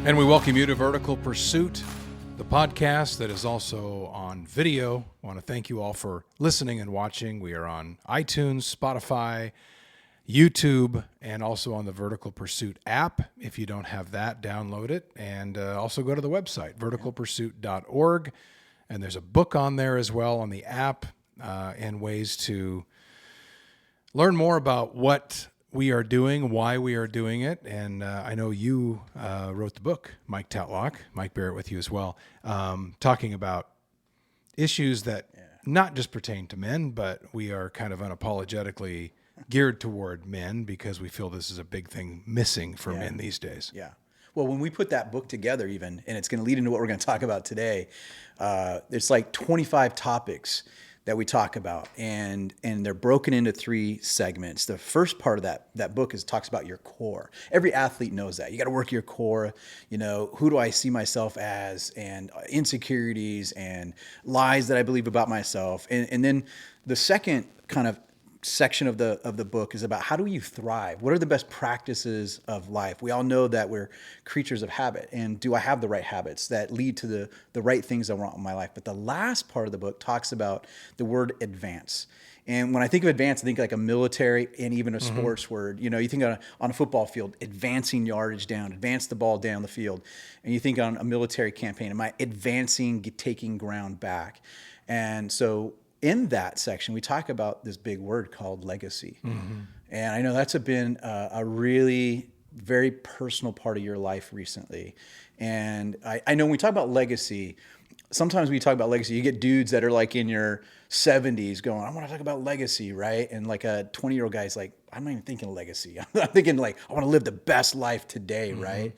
And we welcome you to Vertical Pursuit, the podcast that is also on video. I want to thank you all for listening and watching. We are on iTunes, Spotify, YouTube, and also on the Vertical Pursuit app. If you don't have that, download it. And also go to the website, verticalpursuit.org. And there's a book on there as well on the app, and ways to learn more about what we are doing, why we are doing it. And I know you wrote the book, Mike Tatlock, Mike Barrett with you as well, talking about issues that not just pertain to men, but we are kind of unapologetically geared toward men because we feel this is a big thing missing for men these days. Yeah. Well, when we put that book together even, and it's going to lead into what we're going to talk about today, there's like 25 topics that we talk about, and they're broken into 3 segments. The first part of that book talks about your core. Every athlete knows that. You got to work your core. You know, who do I see myself as, and insecurities and lies that I believe about myself. And then the second kind of section of the book is about how do you thrive? What are the best practices of life? We all know that we're creatures of habit, and do I have the right habits that lead to the right things I want in my life? But the last part of the book talks about the word advance. And when I think of advance, I think like a military and even a sports word. You know, you think on a football field, advancing yardage down, advance the ball down the field. And you think on a military campaign, am I advancing, taking ground back? And so in that section, we talk about this big word called legacy. And I know that's been a really very personal part of your life recently. And I know when we talk about legacy, sometimes we talk about legacy, you get dudes that are like in your 70s going, I want to talk about legacy, right? And like a 20-year-old guy's like, I'm not even thinking legacy. I'm thinking like, I want to live the best life today, right?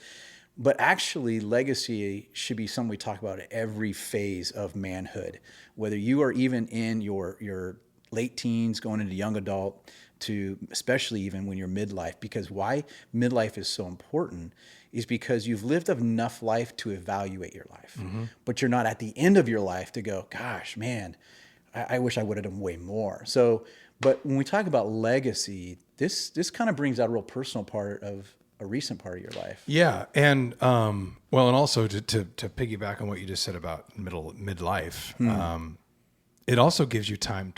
But actually, legacy should be something we talk about at every phase of manhood, whether you are even in your late teens, going into young adult, to especially even when you're midlife. Because why midlife is so important is because you've lived enough life to evaluate your life, but you're not at the end of your life to go, gosh, man, I wish I would have done way more. So, but when we talk about legacy, this kind of brings out a real personal part of a recent part of your life. Yeah. And, well, and also to piggyback on what you just said about midlife, it also gives you time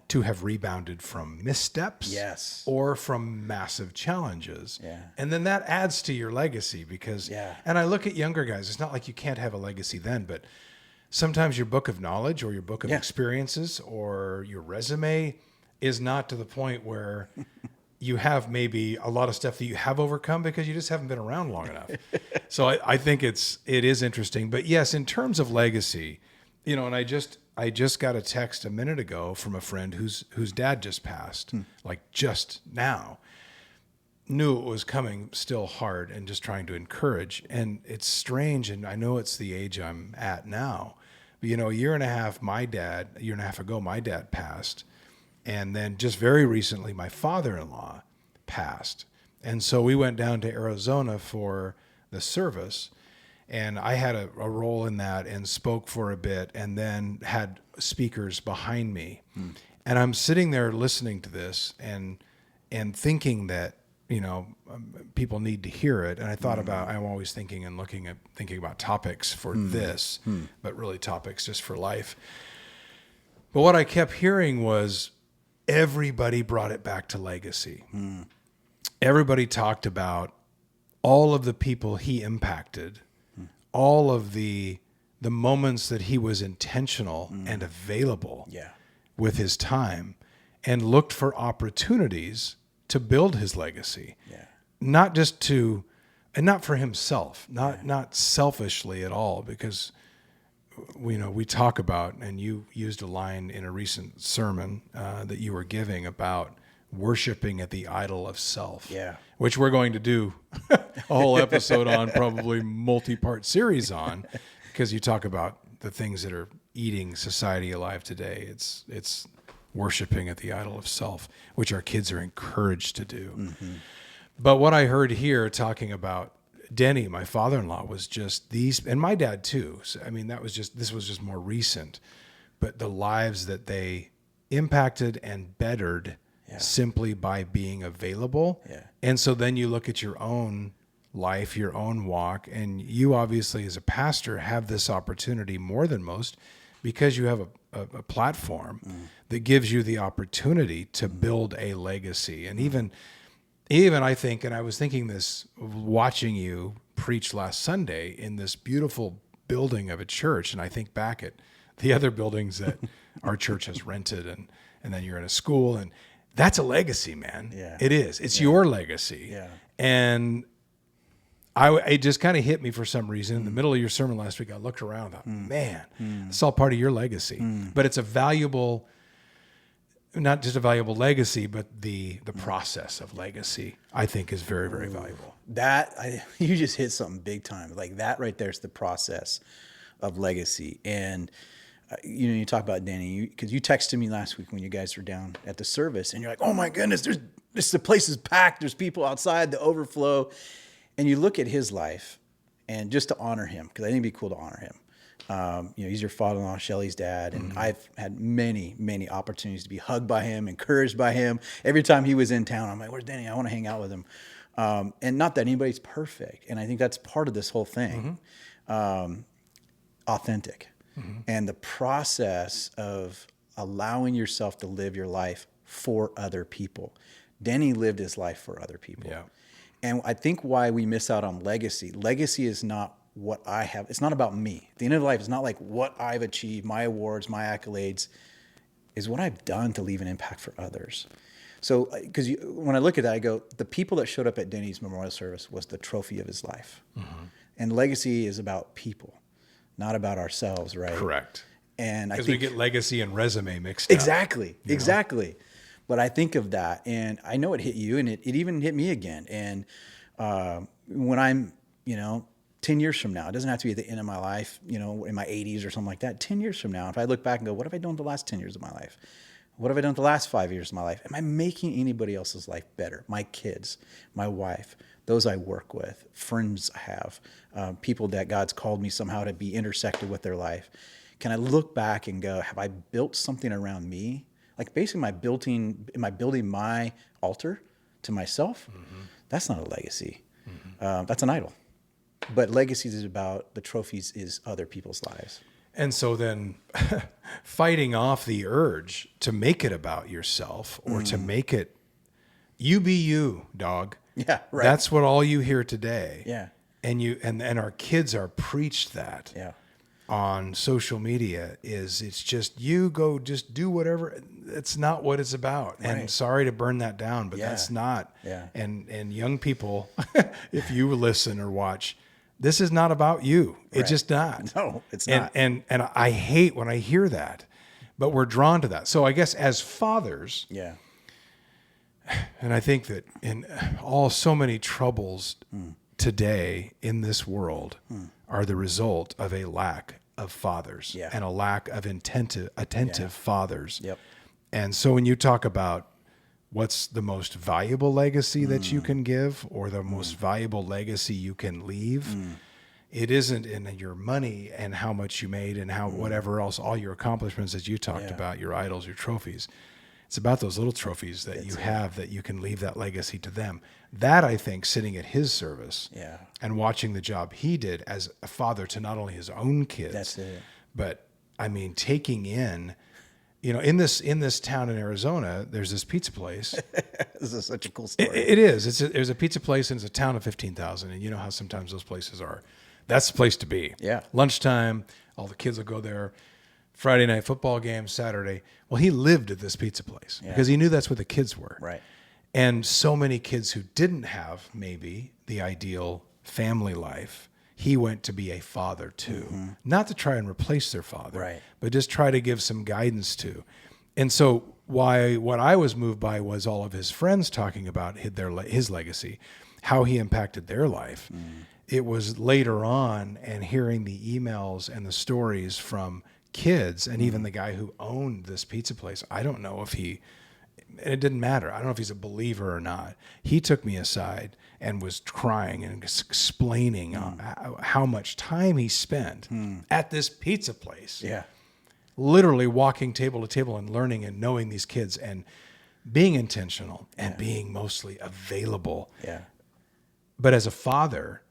to have rebounded from missteps or from massive challenges. And then that adds to your legacy because, and I look at younger guys, it's not like you can't have a legacy then, but sometimes your book of knowledge or your book of experiences or your resume is not to the point where you have maybe a lot of stuff that you have overcome because you just haven't been around long enough. So I think it is interesting. But yes, in terms of legacy, you know, and I just got a text a minute ago from a friend whose dad just passed, like just now. Knew it was coming, still hard, and just trying to encourage. And it's strange, and I know it's the age I'm at now. But, you know, a year and a half ago, my dad passed. And then just very recently, my father-in-law passed. And so we went down to Arizona for the service. And I had a role in that and spoke for a bit and then had speakers behind me. And I'm sitting there listening to this and thinking that, you know, people need to hear it. And I thought about, I'm always thinking about topics for this, but really topics just for life. But what I kept hearing was, everybody brought it back to legacy. Everybody talked about all of the people he impacted, all of the moments that he was intentional and available with his time, and looked for opportunities to build his legacy. Not just to, and not for himself, not selfishly at all, because we talk about, and you used a line in a recent sermon that you were giving about worshiping at the idol of self, which we're going to do a whole episode on, probably multi-part series on, because you talk about the things that are eating society alive today. It's worshiping at the idol of self, which our kids are encouraged to do. But what I heard here talking about Denny, my father-in-law, was just these, and my dad too. So, I mean, this was just more recent, but the lives that they impacted and bettered simply by being available. And so then you look at your own life, your own walk. And you obviously, as a pastor, have this opportunity more than most because you have a platform that gives you the opportunity to build a legacy. And even I think, and I was thinking this watching you preach last Sunday in this beautiful building of a church, and I think back at the other buildings that our church has rented, and then you're in a school, and that's a legacy, man. Yeah. It is. It's your legacy. Yeah. And it just kind of hit me for some reason. In the middle of your sermon last week, I looked around and thought, man, it's all part of your legacy. But it's a valuable, not just a valuable legacy, but the process of legacy, I think, is very, very valuable. You just hit something big time. Like that right there is the process of legacy. And you talk about Danny, because you texted me last week when you guys were down at the service, and you're like, "Oh my goodness, the place is packed. There's people outside, the overflow." And you look at his life, and just to honor him, because I think it'd be cool to honor him. He's your father-in-law, Shelly's dad, and I've had many, many opportunities to be hugged by him, encouraged by him. Every time he was in town, I'm like, "Where's Danny? I want to hang out with him." And not that anybody's perfect, and I think that's part of this whole thing. Authentic. And the process of allowing yourself to live your life for other people. Denny lived his life for other people. Yeah. And I think why we miss out on legacy is not what I have. It's not about me. At the end of life, it's not like what I've achieved, my awards, my accolades, is what I've done to leave an impact for others. So, because when I look at that, I go, the people that showed up at Denny's memorial service was the trophy of his life. And legacy is about people, not about ourselves, right? Correct. And I think we get legacy and resume mixed up. Exactly. But I think of that, and I know it hit you, and it even hit me again. And when I'm, 10 years from now, it doesn't have to be at the end of my life, in my 80s or something like that. 10 years from now, if I look back and go, what have I done the last 10 years of my life? What have I done the last 5 years of my life? Am I making anybody else's life better? My kids, my wife, those I work with, friends I have, people that God's called me somehow to be intersected with their life. Can I look back and go, have I built something around me? Like basically, am I building my altar to myself? That's not a legacy. That's an idol. But legacies is about the trophies is other people's lives. And so then fighting off the urge to make it about yourself or to make it, you be you, dog. Yeah, right. That's what all you hear today. Yeah. And and our kids are preached that. Yeah. On social media it's just you go just do whatever. It's not what it's about. Right. And sorry to burn that down, but that's not. Yeah. And young people, if you listen or watch, this is not about you. Right. It's just not. No, it's not. And I hate when I hear that, but we're drawn to that. So I guess as fathers, yeah. And I think that in so many troubles today in this world are the result of a lack of fathers and a lack of attentive fathers. Yep. And so when you talk about what's the most valuable legacy that you can give or the most valuable legacy you can leave, it isn't in your money and how much you made and how whatever else, all your accomplishments that you talked about, your idols, your trophies. It's about those little trophies that you have that you can leave that legacy to them. That, I think, sitting at his service and watching the job he did as a father to not only his own kids, but I mean, taking in, in this town in Arizona, there's this pizza place. This is such a cool story. It is. There's a pizza place and it's a town of 15,000. And you know how sometimes those places are. That's the place to be. Yeah. Lunchtime, all the kids will go there. Friday night football game, Saturday. Well, he lived at this pizza place because he knew that's where the kids were. Right. And so many kids who didn't have maybe the ideal family life, he went to be a father to, not to try and replace their father, but just try to give some guidance to. And so what I was moved by was all of his friends talking about his legacy, how he impacted their life. It was later on and hearing the emails and the stories from kids and even the guy who owned this pizza place. I don't know if it didn't matter. I don't know if he's a believer or not. He took me aside and was crying and explaining how much time he spent at this pizza place. Yeah. Literally walking table to table and learning and knowing these kids and being intentional and being mostly available. Yeah. but as a father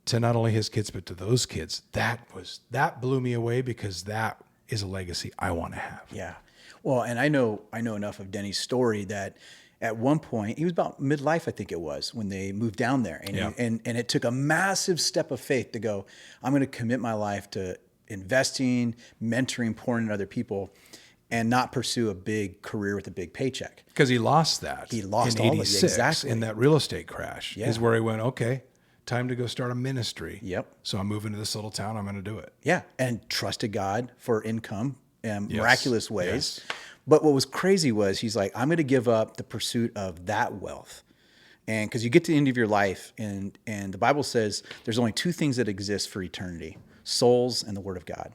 to not only his kids, but to those kids, that blew me away, because that is a legacy I want to have. Yeah. Well, and I know enough of Denny's story that at one point, he was about midlife, I think it was, when they moved down there. And, and it took a massive step of faith to go, I'm going to commit my life to investing, mentoring, pouring into other people, and not pursue a big career with a big paycheck. Because he lost that. He lost in all of it. 86 Exactly. in that real estate crash. Yeah. Is where he went, okay, time to go start a ministry. Yep. So I'm moving to this little town. I'm going to do it. Yeah. And trusted God for income in Yes. miraculous ways. Yes. But what was crazy was he's like, I'm going to give up the pursuit of that wealth. And because you get to the end of your life, and the Bible says there's only two things that exist for eternity: souls and the Word of God.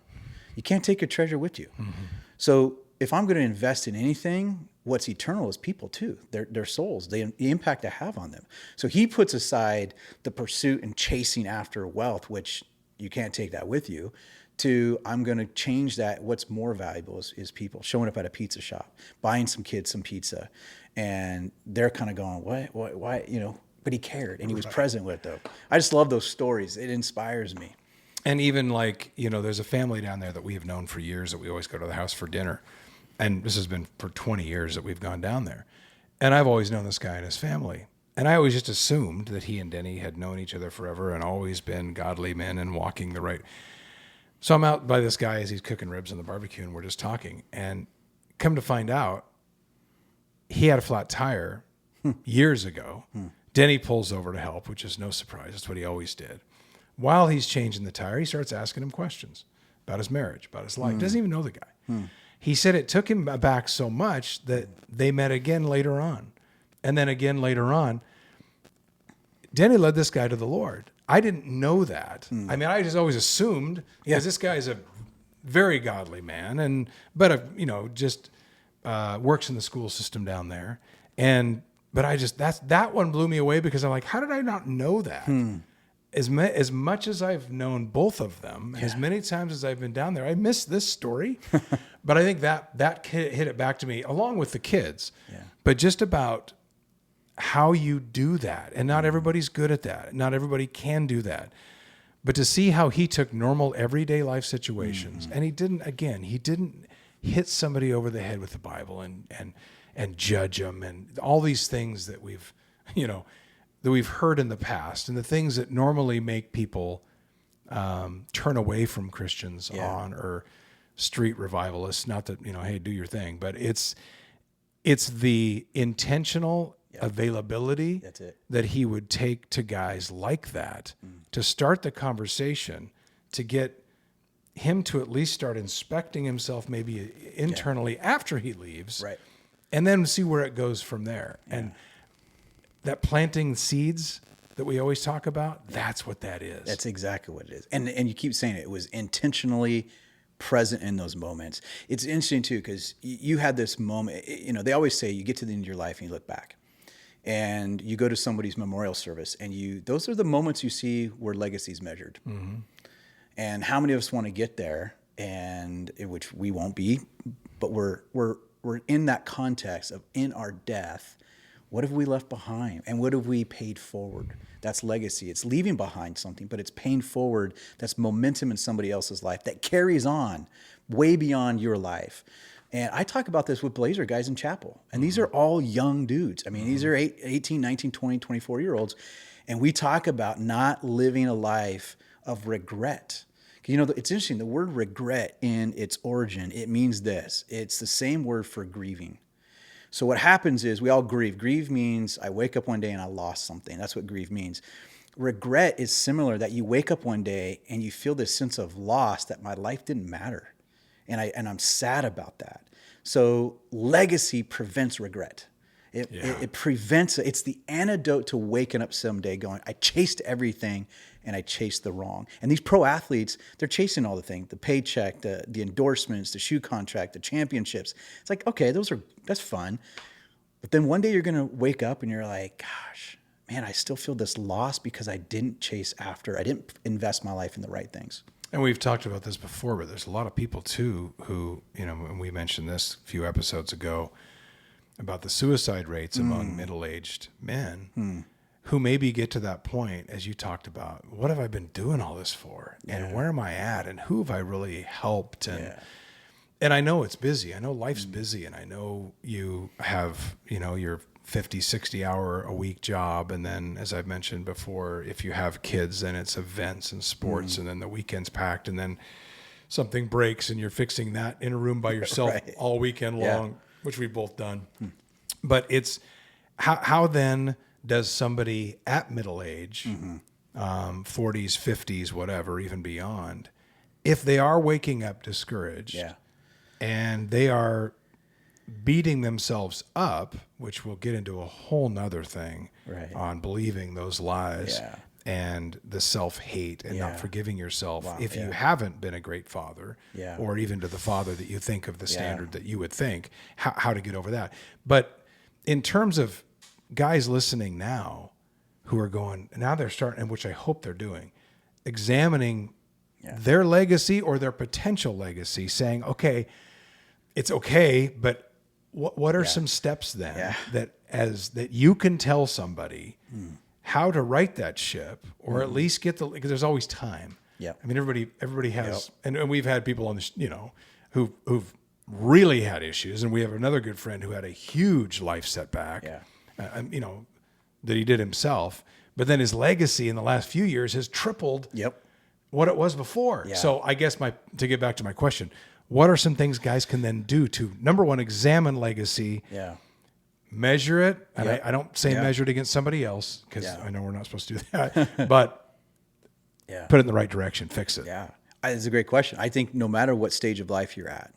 You can't take your treasure with you. Mm-hmm. So if I'm going to invest in anything, what's eternal is people too. Their souls, the impact I have on them. So he puts aside the pursuit and chasing after wealth, which you can't take that with you, to I'm going to change that. What's more valuable is people showing up at a pizza shop, buying some kids some pizza, and they're kind of going, what, why, but he cared, and he was present with it though. I just love those stories. It inspires me. And even like, there's a family down there that we have known for years that we always go to the house for dinner. And this has been for 20 years that we've gone down there. And I've always known this guy and his family. And I always just assumed that he and Denny had known each other forever and always been godly men and walking the right. So I'm out by this guy as he's cooking ribs on the barbecue, and we're just talking. And come to find out, he had a flat tire years ago. Denny pulls over to help, which is no surprise. That's what he always did. While he's changing the tire, he starts asking him questions about his marriage, about his life. Doesn't even know the guy. He said it took him back so much that they met again later on. And then again later on, Denny led this guy to the Lord. I didn't know that. I mean, I just always assumed, because this guy is a very godly man, but works in the school system down there. But that one blew me away, because I'm like, how did I not know that? As much as I've known both of them, as many times as I've been down there, I missed this story. But I think that hit it back to me, along with the kids. Yeah. But just about how you do that. And not everybody's good at that. Not everybody can do that. But to see how he took normal everyday life situations, and he didn't hit somebody over the head with the Bible and judge them, and all these things that we've heard in the past, and the things that normally make people turn away from Christians on, or street revivalists. Not that, hey, do your thing, but it's the intentional availability that he would take to guys like that to start the conversation, to get him to at least start inspecting himself, maybe internally after he leaves, right, and then see where it goes from there. And that planting seeds that we always talk about, that's what that is. That's exactly what it is. And you keep saying it was intentionally present in those moments. It's interesting too, because you had this moment, they always say you get to the end of your life and you look back, and you go to somebody's memorial service, and those are the moments you see where legacy is measured. Mm-hmm. And how many of us want to get there, and which we won't be, but we're in that context of, in our death, what have we left behind, and what have we paid forward? That's legacy. It's leaving behind something, but it's paying forward. That's momentum in somebody else's life that carries on way beyond your life. And I talk about this with Blazer guys in chapel. And these are all young dudes. I mean, these are 18, 19, 20, 24-year-olds. And we talk about not living a life of regret. It's interesting. The word regret, in its origin, it means this. It's the same word for grieving. So what happens is we all grieve. Grieve means I wake up one day and I lost something. That's what grieve means. Regret is similar, that you wake up one day and you feel this sense of loss, that my life didn't matter. And I'm sad about that. So legacy prevents regret. It prevents, it's the antidote to waking up someday going, I chased everything and I chased the wrong. And these pro athletes, they're chasing all the things, the paycheck, the endorsements, the shoe contract, the championships. It's like, okay, that's fun. But then one day you're going to wake up and you're like, gosh, man, I still feel this loss because I didn't chase after, I didn't invest my life in the right things. And we've talked about this before, but there's a lot of people too who, and we mentioned this a few episodes ago about the suicide rates among middle-aged men who maybe get to that point, as you talked about, what have I been doing all this for? And where am I at? And who have I really helped? And I know it's busy. I know life's busy. And I know you have, your 50, 60 hour a week job. And then, as I've mentioned before, if you have kids, then it's events and sports, and then the weekend's packed, and then something breaks and you're fixing that in a room by yourself all weekend long, which we've both done. But it's how then does somebody at middle age, 40s, 50s, whatever, even beyond, if they are waking up discouraged and they are beating themselves up, which we'll get into a whole nother thing on believing those lies and the self-hate and not forgiving yourself if you haven't been a great father or even to the father that you think of the standard that you would think, how to get over that. But in terms of guys listening now who are going, now they're starting, and which I hope they're doing, examining their legacy or their potential legacy, saying, okay, it's okay, but what are some steps then that you can tell somebody how to right that ship, or at least get because there's always time. I mean, everybody has, and we've had people on this, who've really had issues, and we have another good friend who had a huge life setback. That he did himself, but then his legacy in the last few years has tripled what it was before. So I guess to get back to my question, what are some things guys can then do to, number one, examine legacy, measure it. And I don't say measure it against somebody else, because I know we're not supposed to do that, but put it in the right direction, fix it. It's a great question. I think no matter what stage of life you're at,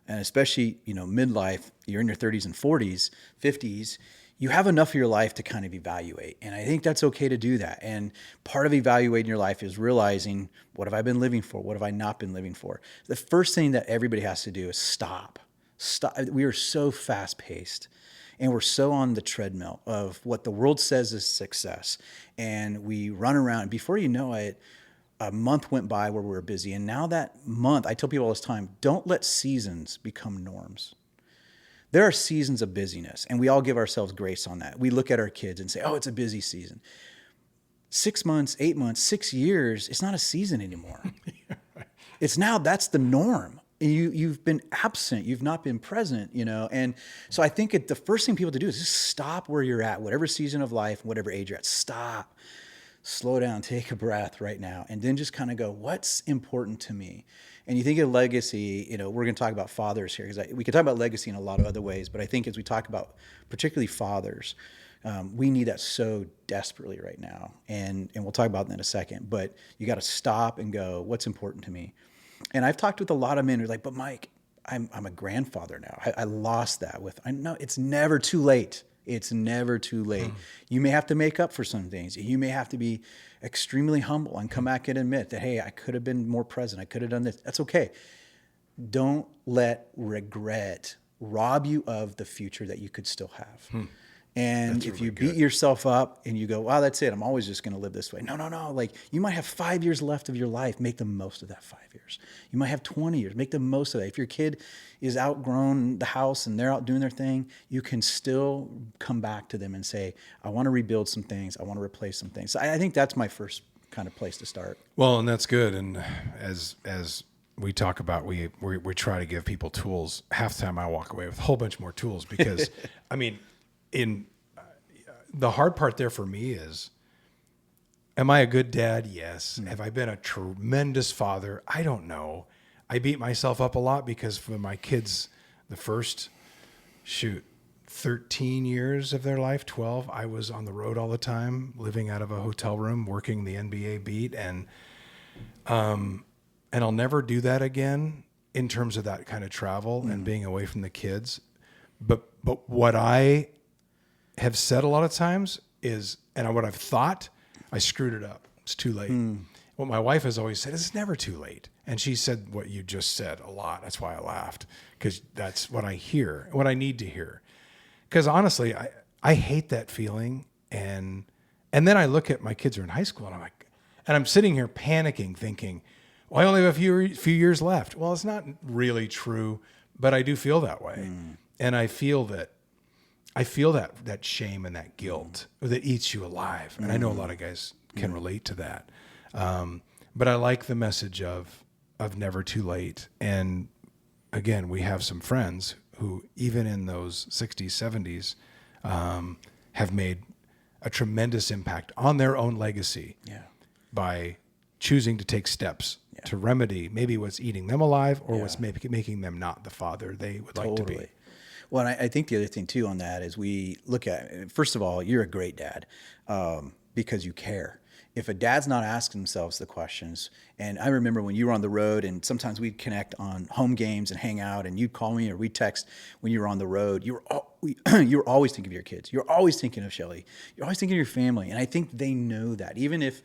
and especially, midlife, you're in your 30s and 40s, 50s, you have enough of your life to kind of evaluate. And I think that's okay to do that. And part of evaluating your life is realizing, what have I been living for? What have I not been living for? The first thing that everybody has to do is stop. We are so fast paced, and we're so on the treadmill of what the world says is success. And we run around. Before you know it, a month went by where we were busy. And now that month, I tell people all this time, don't let seasons become norms. There are seasons of busyness, and we all give ourselves grace on that. We look at our kids and say, oh, it's a busy season. 6 months, 8 months, 6 years, it's not a season anymore. It's now, that's the norm. You've been absent. You've not been present, And so I think the first thing people have to do is just stop where you're at, whatever season of life, whatever age you're at. Stop, slow down, take a breath right now, and then just kind of go, what's important to me? And you think of legacy, we're going to talk about fathers here, because we could talk about legacy in a lot of other ways, but I think as we talk about particularly fathers, we need that so desperately right now. And we'll talk about that in a second, but you got to stop and go, what's important to me? And I've talked with a lot of men who are like, but Mike, I'm a grandfather now. I lost that I know it's never too late. It's never too late. You may have to make up for some things. You may have to be extremely humble and come back and admit that, hey, I could have been more present. I could have done this. That's okay. Don't let regret rob you of the future that you could still have. And that's if you beat yourself up and you go, wow, that's it, I'm always just going to live this way. No. Like, you might have 5 years left of your life. Make the most of that 5 years. You might have 20 years. Make the most of that. If your kid is outgrown the house and they're out doing their thing, you can still come back to them and say, I want to rebuild some things. I want to replace some things. So I think that's my first kind of place to start. Well, and that's good. And as we talk about, we try to give people tools. Half the time I walk away with a whole bunch more tools, because I mean, the hard part there for me is, am I a good dad? Yes. Have I been a tremendous father? I don't know. I beat myself up a lot because for my kids, the first 13 years of their life, 12, I was on the road all the time, living out of a hotel room, working the NBA beat. And I'll never do that again in terms of that kind of travel and being away from the kids. But what I have said a lot of times is, and what I've thought, I screwed it up. It's too late. What my wife has always said is, it's never too late. And she said what you just said a lot. That's why I laughed, because that's what I hear, what I need to hear. Because honestly, I hate that feeling. And then I look at my kids are in high school, and I'm like, and I'm sitting here panicking, thinking, well, I only have a few years left. Well, it's not really true, but I do feel that way. And I feel that I feel that shame and that guilt that eats you alive. And I know a lot of guys can relate to that. But I like the message of never too late. And again, we have some friends who, even in those 60s, 70s, have made a tremendous impact on their own legacy by choosing to take steps to remedy maybe what's eating them alive or what's making them not the father they would like to be. Well, and I think the other thing too on that is we look at, first of all, you're a great dad because you care. If a dad's not asking themselves the questions, and I remember when you were on the road and sometimes we'd connect on home games and hang out and you'd call me or we'd text when you were on the road, you were always thinking of your kids. You're always thinking of Shelly. You're always thinking of your family. And I think they know that, even if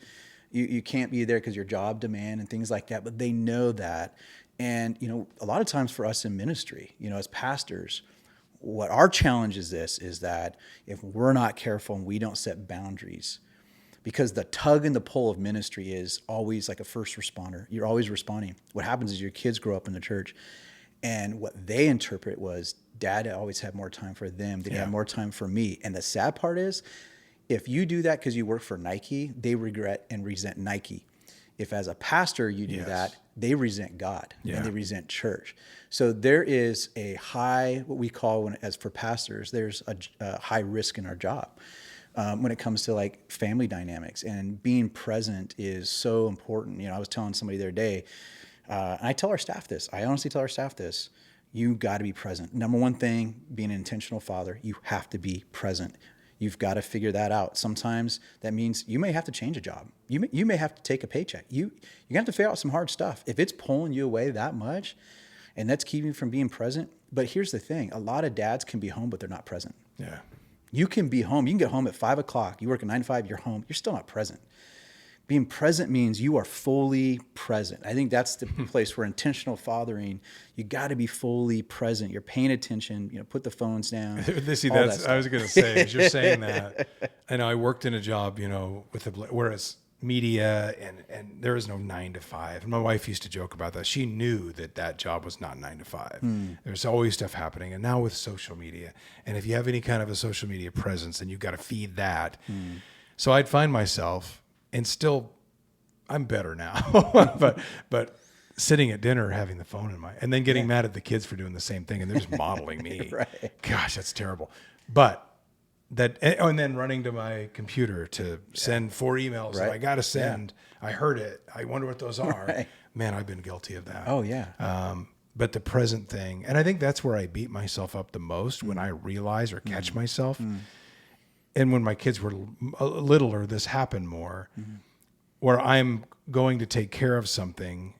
you can't be there because your job demand and things like that, but they know that. And, a lot of times for us in ministry, as pastors, what our challenge is that if we're not careful and we don't set boundaries, because the tug and the pull of ministry is always like a first responder. You're always responding. What happens is your kids grow up in the church, and what they interpret was dad always had more time for them. Did he have more time for me? And the sad part is, if you do that because you work for Nike, they regret and resent Nike. If as a pastor you do that, they resent God and they resent church. So there is a high, what we call as for pastors, there's a high risk in our job. When it comes to like family dynamics, and being present is so important. I was telling somebody the other day, and I tell our staff this, I honestly tell our staff this, you got to be present. Number one thing, being an intentional father, you have to be present. You've got to figure that out. Sometimes that means you may have to change a job. You may have to take a paycheck. You have to figure out some hard stuff. If it's pulling you away that much, and that's keeping you from being present. But here's the thing, a lot of dads can be home, but they're not present. Yeah. You can be home. You can get home at 5 o'clock. You work at 9 to 5, you're home. You're still not present. Being present means you are fully present. I think that's the place where intentional fathering, you got to be fully present. You're paying attention, put the phones down. See, that's, I was going to say, as you're saying that, I know I worked in a job, whereas media and there is no 9 to 5. And my wife used to joke about that. She knew that job was not 9 to 5. There's always stuff happening. And now with social media, and if you have any kind of a social media presence, then you've got to feed that. So I'd find myself, and still I'm better now, but sitting at dinner, having the phone in my, and then getting mad at the kids for doing the same thing. And they're just modeling me. Right. Gosh, that's terrible. But and then running to my computer to send 4 emails that I got to send. I heard it. I wonder what those are. Right. Man, I've been guilty of that. Oh yeah. But the present thing, and I think that's where I beat myself up the most when I realize or catch myself. And when my kids were littler, this happened more, where I'm going to take care of something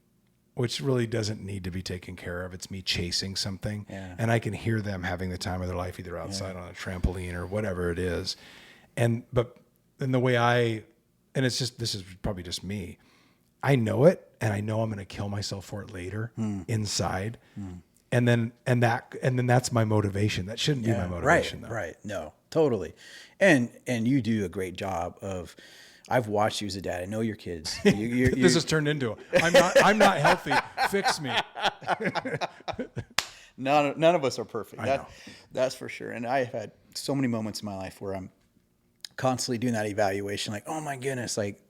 which really doesn't need to be taken care of. It's me chasing something. Yeah. And I can hear them having the time of their life, either outside on a trampoline or whatever it is. But the way and it's just, this is probably just me. I know it, and I know I'm going to kill myself for it later inside. And then that's my motivation. That shouldn't be my motivation, though. Right. No, totally. And you do a great job of, I've watched you as a dad. I know your kids. This has turned into I'm not healthy. Fix me. None of us are perfect. I know. That's for sure. And I've had so many moments in my life where I'm constantly doing that evaluation, like, oh my goodness, like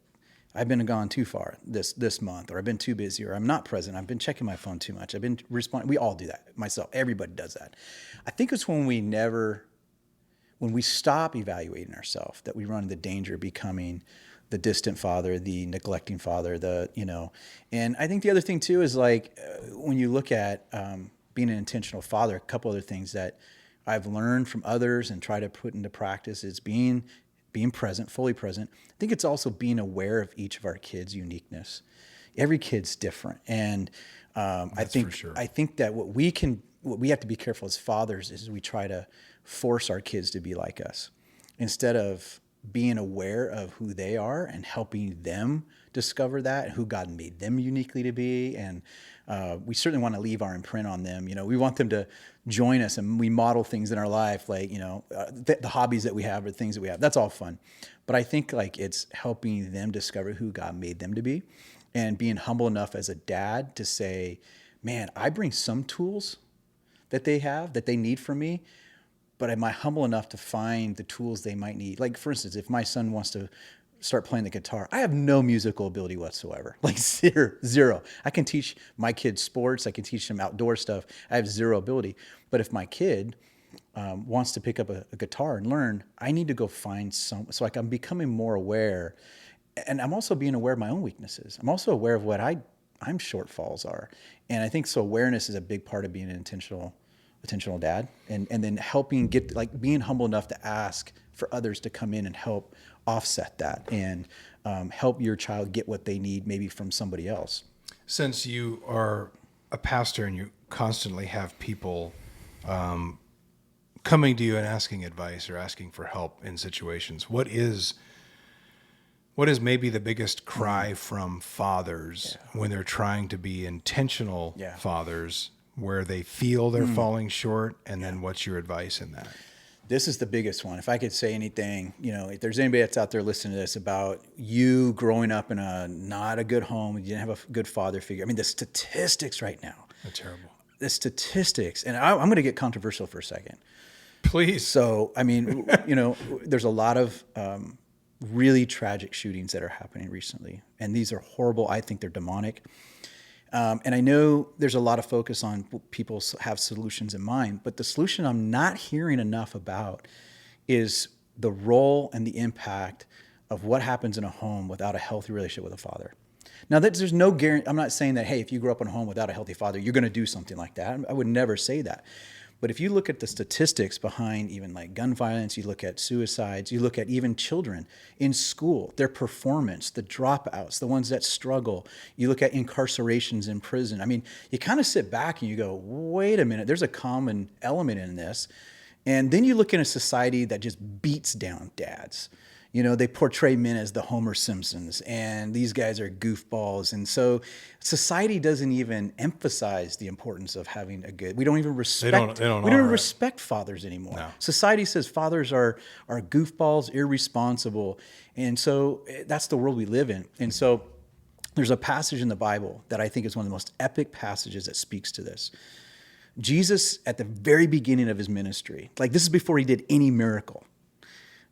I've been gone too far this month, or I've been too busy, or I'm not present. I've been checking my phone too much. I've been responding. We all do that. Myself, everybody does that. I think it's when we stop evaluating ourselves that we run the danger of becoming the distant father, the neglecting father, and I think the other thing too is like when you look at being an intentional father, a couple other things that I've learned from others and try to put into practice is being present, fully present. I think it's also being aware of each of our kids' uniqueness. Every kid's different. And I think that what we have to be careful as fathers is we try to force our kids to be like us instead of being aware of who they are and helping them discover that, who God made them uniquely to be. And we certainly want to leave our imprint on them. We want them to join us, and we model things in our life, like, the hobbies that we have or things that we have. That's all fun. But I think like it's helping them discover who God made them to be, and being humble enough as a dad to say, man, I bring some tools that they have, that they need from me, but am I humble enough to find the tools they might need? Like, for instance, if my son wants to start playing the guitar, I have no musical ability whatsoever, like zero. I can teach my kids sports. I can teach them outdoor stuff. I have zero ability. But if my kid wants to pick up a guitar and learn, I need to go find some. So like I'm becoming more aware, and I'm also being aware of my own weaknesses. I'm also aware of what I'm shortfalls are. And I think so awareness is a big part of being an intentional dad, and then helping get, like, being humble enough to ask for others to come in and help offset that and help your child get what they need maybe from somebody else. Since you are a pastor and you constantly have people coming to you and asking advice or asking for help in situations, what is maybe the biggest cry from fathers when they're trying to be intentional fathers, where they feel they're falling short, and then what's your advice in that? This is the biggest one. If I could say anything, if there's anybody that's out there listening to this about you growing up in a not a good home, you didn't have a good father figure. I mean, the statistics right now. They're terrible. The statistics, and I'm going to get controversial for a second. Please. So, I mean, there's a lot of really tragic shootings that are happening recently, and these are horrible. I think they're demonic. And I know there's a lot of focus on people have solutions in mind, but the solution I'm not hearing enough about is the role and the impact of what happens in a home without a healthy relationship with a father. Now, there's no guarantee. I'm not saying that, hey, if you grew up in a home without a healthy father, you're going to do something like that. I would never say that. But if you look at the statistics behind even like gun violence, you look at suicides, you look at even children in school, their performance, the dropouts, the ones that struggle, you look at incarcerations in prison. I mean, you kind of sit back and you go, wait a minute, there's a common element in this. And then you look in a society that just beats down dads. They portray men as the Homer Simpsons, and these guys are goofballs. And so society doesn't even emphasize the importance of having a good, we don't even respect, we don't even respect fathers anymore. No. Society says fathers are goofballs, irresponsible. And so that's the world we live in. And so there's a passage in the Bible that I think is one of the most epic passages that speaks to this. Jesus, at the very beginning of his ministry, like this is before he did any miracle,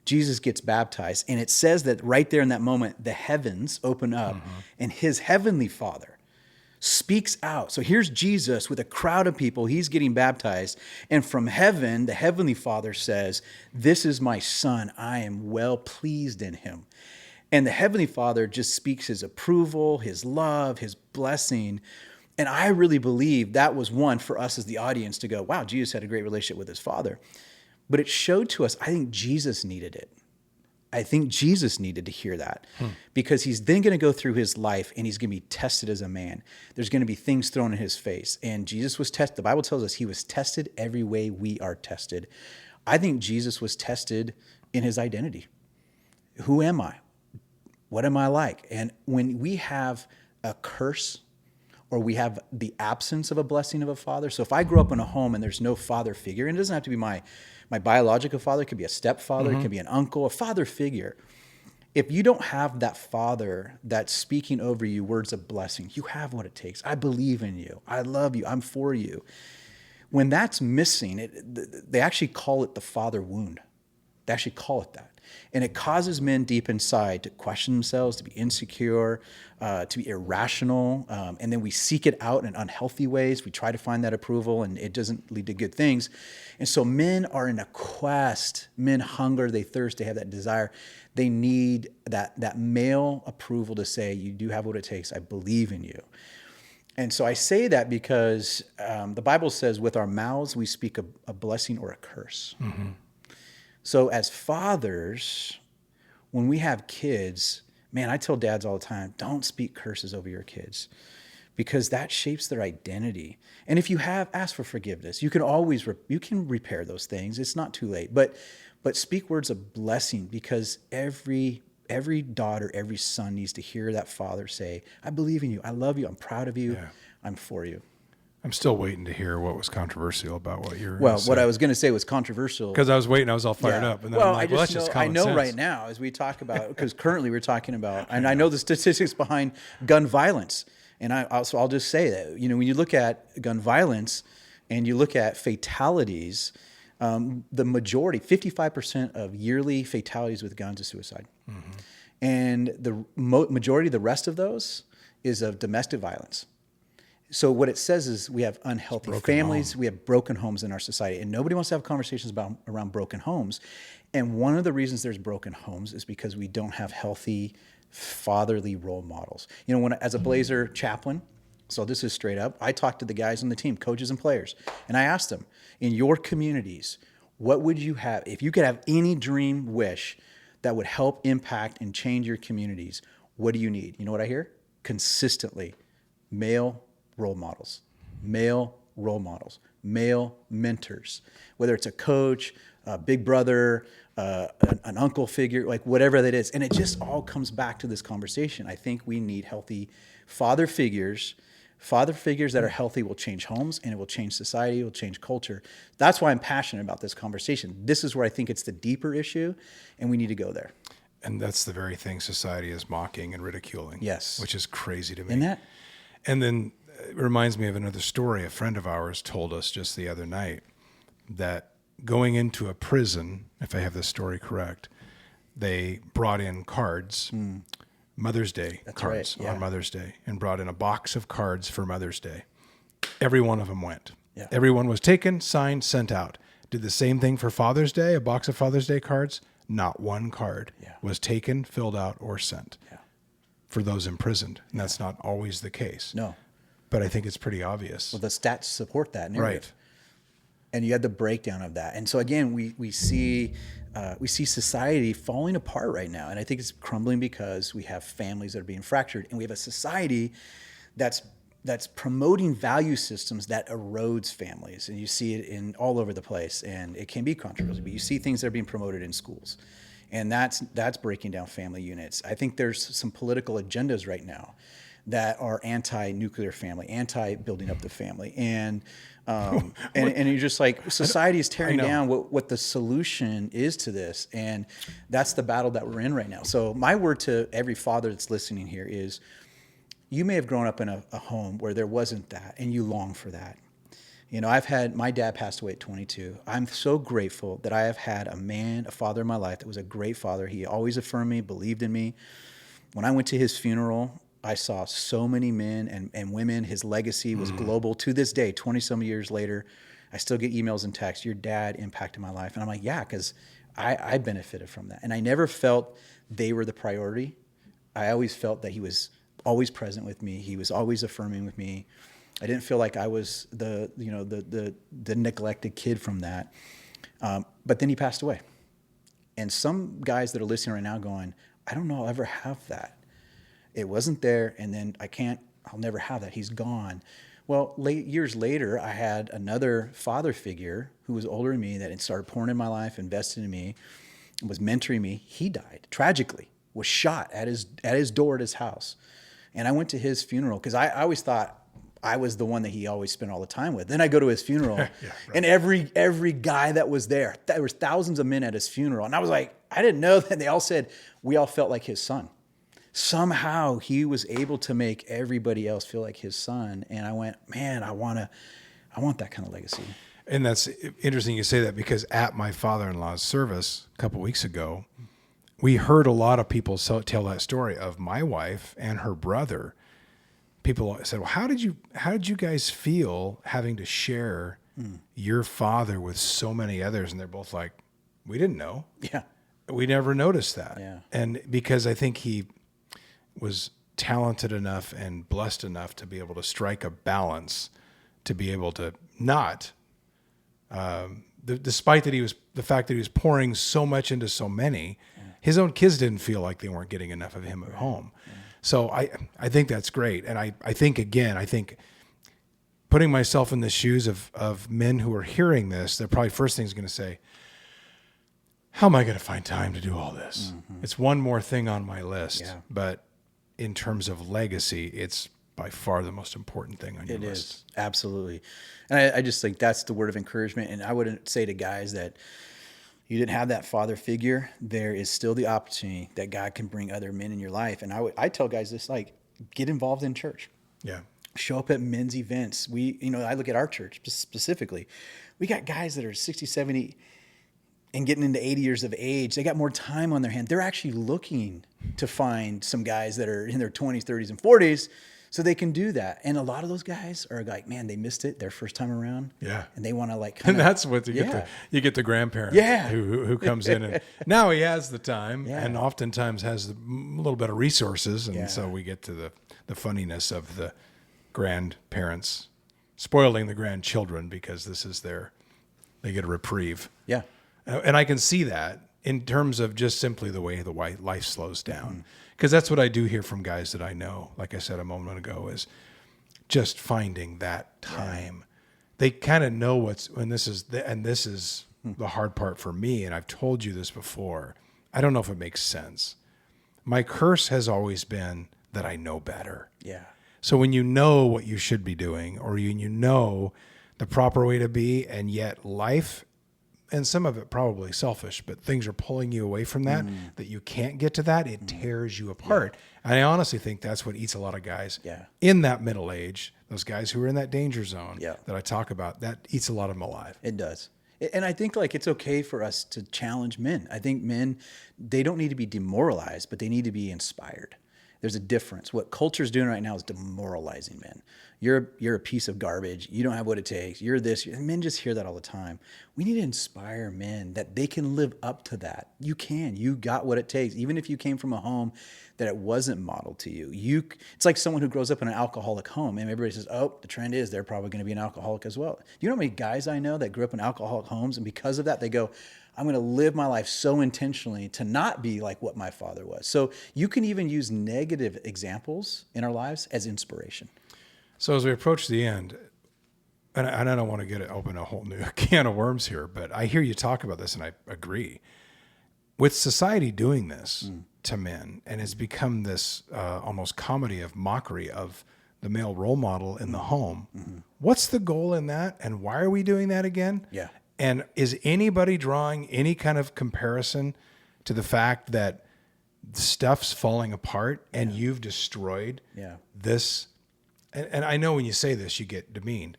Jesus gets baptized, and it says that right there in that moment, the heavens open up, and his heavenly Father speaks out. So here's Jesus with a crowd of people. He's getting baptized, and from heaven, the heavenly Father says, "This is my Son. I am well pleased in him." And the heavenly Father just speaks his approval, his love, his blessing. And I really believe that was one for us as the audience to go, wow, Jesus had a great relationship with his Father. But it showed to us, I think Jesus needed it. I think Jesus needed to hear that because he's then going to go through his life and he's going to be tested as a man. There's going to be things thrown in his face. And Jesus was tested. The Bible tells us he was tested every way we are tested. I think Jesus was tested in his identity. Who am I? What am I like? And when we have a curse or we have the absence of a blessing of a father. So if I grew up in a home and there's no father figure, and it doesn't have to be my biological father, it could be a stepfather, it could be an uncle, a father figure. If you don't have that father that's speaking over you words of blessing, you have what it takes. I believe in you. I love you. I'm for you. When that's missing, they actually call it the father wound. They actually call it that. And it causes men deep inside to question themselves, to be insecure, to be irrational. And then we seek it out in unhealthy ways. We try to find that approval, and it doesn't lead to good things. And so men are in a quest. Men hunger, they thirst, they have that desire. They need that male approval to say, you do have what it takes. I believe in you. And so I say that because the Bible says with our mouths, we speak a blessing or a curse. Mm-hmm. So as fathers, when we have kids, man, I tell dads all the time, don't speak curses over your kids because that shapes their identity. And if you have, ask for forgiveness. You can always, you can repair those things. It's not too late. But speak words of blessing because every daughter, every son needs to hear that father say, I believe in you. I love you. I'm proud of you. Yeah. I'm for you. I'm still waiting to hear what was controversial about what you're. Well, what I was going to say was controversial because I was waiting. I was all fired up, and then I'm like, that's just common sense. Right now as we talk about because currently we're talking about, and I know the statistics behind gun violence, and I'll just say that when you look at gun violence and you look at fatalities, The majority, 55% of yearly fatalities with guns is suicide. Mm-hmm. And the majority of the rest of those is of domestic violence. So what it says is we have unhealthy families, we have broken homes in our society, and nobody wants to have conversations around broken homes. And one of the reasons there's broken homes is because we don't have healthy fatherly role models. You know, as a Blazer chaplain, so this is straight up, I talked to the guys on the team, coaches and players, and I asked them, in your communities, what would you have, if you could have any dream wish that would help impact and change your communities, what do you need? You know what I hear? Consistently, male role models, male mentors, whether it's a coach, a big brother, an uncle figure, like whatever that is. And it just all comes back to this conversation. I think we need healthy father figures. Father figures that are healthy will change homes, and it will change society, it will change culture. That's why I'm passionate about this conversation. This is where I think it's the deeper issue, and we need to go there. And that's the very thing society is mocking and ridiculing. Yes. Which is crazy to me. Isn't that? And then it reminds me of another story. A friend of ours told us just the other night that going into a prison, if I have this story correct, they brought in cards, Mother's Day cards on Mother's Day, and brought in a box of cards for Mother's Day. Every one of them went. Yeah. Everyone was taken, signed, sent out. Did the same thing for Father's Day, a box of Father's Day cards. Not one card was taken, filled out, or sent for those imprisoned. And that's not always the case. No. But I think it's pretty obvious. Well, the stats support that narrative. Right. And you had the breakdown of that. And so again, we see society falling apart right now. And I think it's crumbling because we have families that are being fractured, and we have a society that's promoting value systems that erodes families. And you see it in all over the place, and it can be controversial, but you see things that are being promoted in schools. And that's breaking down family units. I think there's some political agendas right now that are anti-nuclear family, anti-building up the family. And you're just like, society is tearing down what the solution is to this. And that's the battle that we're in right now. So my word to every father that's listening here is, you may have grown up in a home where there wasn't that, and you long for that. You know, my dad passed away at 22. I'm so grateful that I have had a father in my life that was a great father. He always affirmed me, believed in me. When I went to his funeral, I saw so many men and women. His legacy was global. To this day, 20-some years later, I still get emails and texts, your dad impacted my life. And I'm like, yeah, because I benefited from that. And I never felt they were the priority. I always felt that he was always present with me. He was always affirming with me. I didn't feel like I was the neglected kid from that. But then he passed away. And some guys that are listening right now going, I don't know I'll ever have that. It wasn't there, and then I'll never have that. He's gone. Well, years later, I had another father figure who was older than me that had started pouring in my life, invested in me, was mentoring me. He died tragically, was shot at his door at his house. And I went to his funeral because I always thought I was the one that he always spent all the time with. Then I go to his funeral, and every guy that was there was thousands of men at his funeral. And I was like, I didn't know that. They all said, we all felt like his son. Somehow he was able to make everybody else feel like his son. And I went, man, I want that kind of legacy. And that's interesting you say that, because at my father-in-law's service a couple weeks ago, we heard a lot of people tell that story of my wife and her brother. People said, well, how did you guys feel having to share your father with so many others? And they're both like, we didn't know. Yeah. We never noticed that. Yeah. And because I think he was talented enough and blessed enough to be able to strike a balance, to be able to not, despite the fact that he was pouring so much into so many, his own kids didn't feel like they weren't getting enough of him at home. Yeah. So I think that's great. And I think putting myself in the shoes of men who are hearing this, they're probably first thing's going to say, how am I going to find time to do all this? Mm-hmm. It's one more thing on my list. Yeah. But in terms of legacy, it's by far the most important thing on your list. It is, absolutely. And I just think that's the word of encouragement. And I wouldn't say to guys that you didn't have that father figure, there is still the opportunity that God can bring other men in your life. And I tell guys this, like, get involved in church. Yeah. Show up at men's events. I look at our church specifically. We got guys that are 60, 70 and getting into 80 years of age. They got more time on their hand. They're actually looking to find some guys that are in their 20s, 30s, and 40s so they can do that. And a lot of those guys are like, man, they missed it their first time around. Yeah. And they want to like and that's what you get the grandparent who comes in and now he has the time and oftentimes has a little bit of resources. And so we get to the funniness of the grandparents spoiling the grandchildren because this is they get a reprieve. Yeah. And I can see that in terms of just simply the way the life slows down. Because that's what I do hear from guys that I know, like I said a moment ago, is just finding that time. Yeah. They kind of know this is the hard part for me, and I've told you this before. I don't know if it makes sense. My curse has always been that I know better. Yeah. So when you know what you should be doing, or you know the proper way to be, and yet life, and some of it probably selfish, but things are pulling you away from that, that you can't get to that, it tears you apart. Yeah. And I honestly think that's what eats a lot of guys in that middle age, those guys who are in that danger zone that I talk about, that eats a lot of them alive. It does. And I think like it's okay for us to challenge men. I think men, they don't need to be demoralized, but they need to be inspired. There's a difference. What culture's doing right now is demoralizing men. You're a piece of garbage. You don't have what it takes. You're this. Men just hear that all the time. We need to inspire men that they can live up to that. You can. You got what it takes. Even if you came from a home that it wasn't modeled to you. It's like someone who grows up in an alcoholic home and everybody says, oh, the trend is they're probably going to be an alcoholic as well. Do you know how many guys I know that grew up in alcoholic homes and because of that they go, I'm going to live my life so intentionally to not be like what my father was. So you can even use negative examples in our lives as inspiration. So as we approach the end, and I don't want to open a whole new can of worms here, but I hear you talk about this and I agree. With society doing this to men, and it's become this almost comedy of mockery of the male role model in the home, what's the goal in that? And why are we doing that again? Yeah. And is anybody drawing any kind of comparison to the fact that stuff's falling apart and you've destroyed this? And I know when you say this, you get demeaned.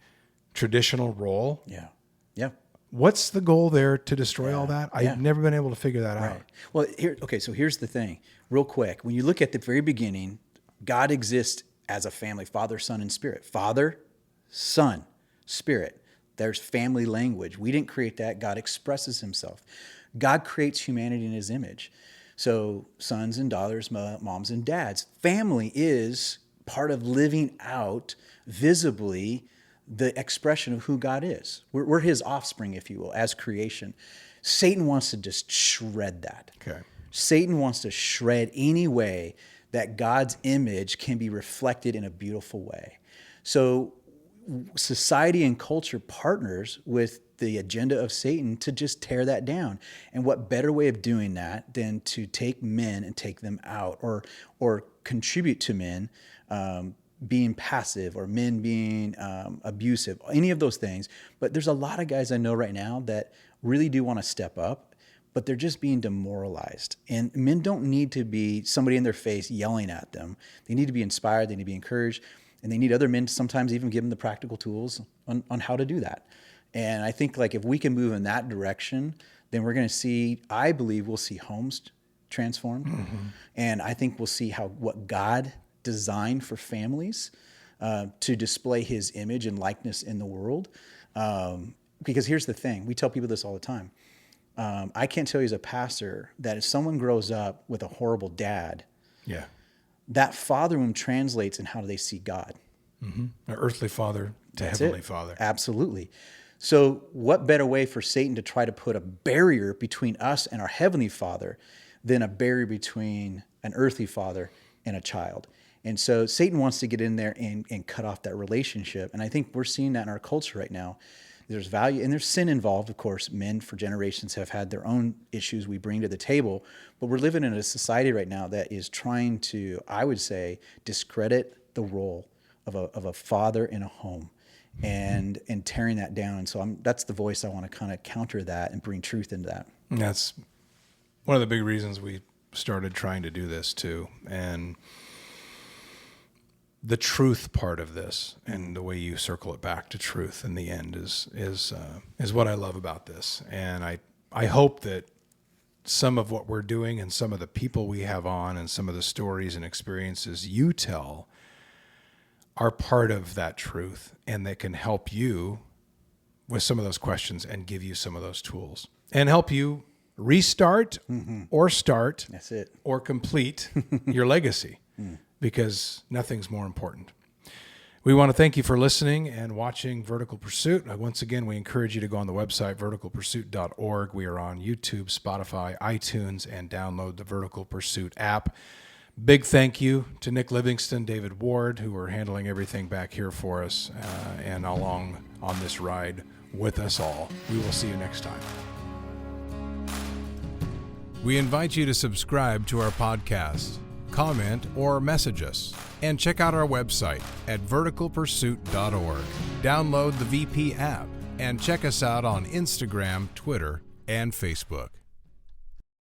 Traditional role. Yeah. Yeah. What's the goal there to destroy all that? I've never been able to figure that out. Well, so here's the thing, real quick. When you look at the very beginning, God exists as a family, Father, Son, and Spirit. Father, Son, Spirit. There's family language. We didn't create that. God expresses himself. God creates humanity in his image. So sons and daughters, moms and dads. Family is part of living out visibly the expression of who God is. We're his offspring, if you will, as creation. Satan wants to just shred that. Okay. Satan wants to shred any way that God's image can be reflected in a beautiful way. So society and culture partners with the agenda of Satan to just tear that down. And what better way of doing that than to take men and take them out, or contribute to men being passive, or men being abusive, any of those things. But there's a lot of guys I know right now that really do want to step up, but they're just being demoralized. And men don't need to be somebody in their face yelling at them. They need to be inspired. They need to be encouraged. And they need other men to sometimes even give them the practical tools on how to do that. And I think like if we can move in that direction, then we're going to see, I believe we'll see homes transformed. Mm-hmm. And I think we'll see what God designed for families to display his image and likeness in the world. Because here's the thing, we tell people this all the time. I can't tell you as a pastor that if someone grows up with a horrible dad, that father wound translates in how do they see God. Mm-hmm. An earthly father to heavenly father. Absolutely. So what better way for Satan to try to put a barrier between us and our heavenly father than a barrier between an earthly father and a child? And so Satan wants to get in there and cut off that relationship. And I think we're seeing that in our culture right now. There's value and there's sin involved. Of course, men for generations have had their own issues we bring to the table. But we're living in a society right now that is trying to, I would say, discredit the role of a father in a home and tearing that down. And so that's the voice I want to kind of counter that and bring truth into that. And that's one of the big reasons we started trying to do this too. And the truth part of this, and the way you circle it back to truth in the end is what I love about this. And I hope that some of what we're doing and some of the people we have on and some of the stories and experiences you tell are part of that truth, and that can help you with some of those questions and give you some of those tools and help you restart or start That's it. or complete your legacy, because nothing's more important. We want to thank you for listening and watching Vertical Pursuit. Once again, we encourage you to go on the website, verticalpursuit.org. We are on YouTube, Spotify, iTunes, and download the Vertical Pursuit app. Big thank you to Nick Livingston, David Ward, who are handling everything back here for us and along on this ride with us all. We will see you next time. We invite you to subscribe to our podcast, comment, or message us, and check out our website at verticalpursuit.org. Download the VP app and check us out on Instagram, Twitter, and Facebook.